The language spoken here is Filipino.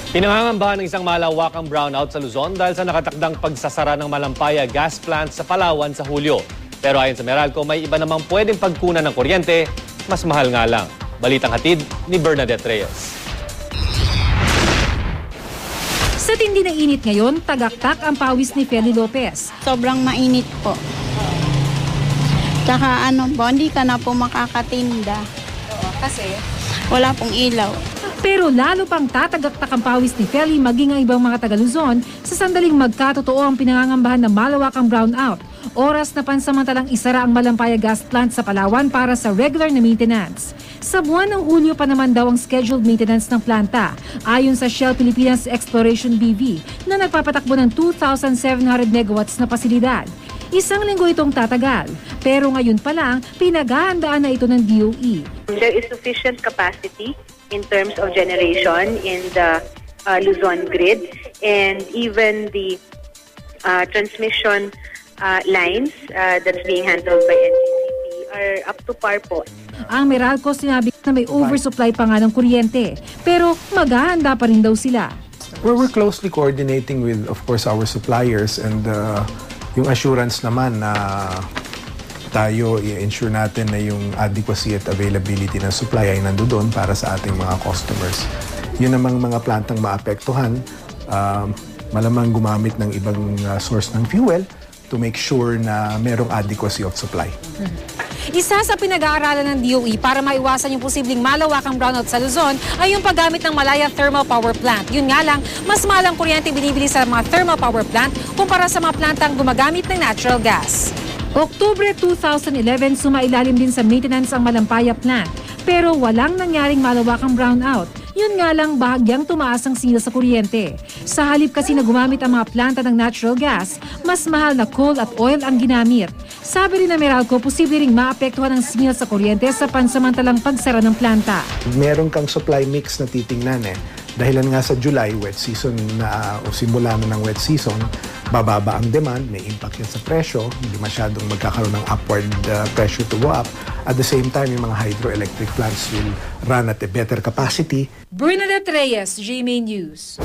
Pinangangambahan ng isang malawakang brownout sa Luzon dahil sa nakatakdang pagsasara ng Malampaya gas plant sa Palawan sa Hulyo. Pero ayon sa Meralco, may iba namang pwedeng pagkunan ng kuryente, mas mahal nga lang. Balitang hatid ni Bernadette Reyes. Sa tindi ng init ngayon, tagaktak ang pawis ni Feli Lopez. Sobrang mainit po. Tsaka hindi ka na po makakatinda. Kasi? Wala pong ilaw. Pero lalo pang tatagaktak ang pawis ni Feli maging ang ibang mga taga-Luzon sa sandaling magkatotoo ang pinangangambahan na malawakang brownout. Oras na pansamantalang isara ang Malampaya gas plant sa Palawan para sa regular na maintenance. Sa buwan ng Hulyo pa naman daw ang scheduled maintenance ng planta, ayon sa Shell Pilipinas Exploration BV na nagpapatakbo ng 2,700 megawatts na pasilidad. Isang linggo itong tatagal, pero ngayon pa lang pinaghahandaan na ito ng DOE. There is sufficient capacity in terms of generation in the Luzon grid, and even the transmission lines that's being handled by NGCP are up to par po. Ang Meralco sinabi na may oversupply pa nga ng kuryente, pero maghahanda pa rin daw sila. We're closely coordinating with, of course, our suppliers, and yung assurance naman na tayo i-ensure natin na yung adequacy at availability ng supply ay nandoon para sa ating mga customers. Yun namang mga plantang maapektuhan, malamang gumamit ng ibang source ng fuel to make sure na merong adequacy of supply. Isa sa pinag-aaralan ng DOE para maiwasan yung posibleng malawakang brownout sa Luzon ay yung paggamit ng Malaya Thermal Power Plant. Yun nga lang, mas mahal ang kuryente binibili sa mga thermal power plant kumpara sa mga plantang gumagamit ng natural gas. Oktubre 2011, sumailalim din sa maintenance ang Malampaya plant. Pero walang nangyaring malawakang brownout. Yun nga lang, bahagyang tumaas ang singil sa kuryente. Sa halip kasi na gumamit ang mga planta ng natural gas, mas mahal na coal at oil ang ginamit. Sabi rin na Meralco, posible ring maapektuhan ang singil sa kuryente sa pansamantalang pagsara ng planta. Meron kang supply mix na titingnan Dahilan nga sa July, wet season na o simula na ng wet season, bababa ang demand, may impact yan sa presyo, hindi masyadong magkakaroon ng upward pressure to go up. At the same time, yung mga hydroelectric plants will run at a better capacity. Bernadette Reyes, GMA News.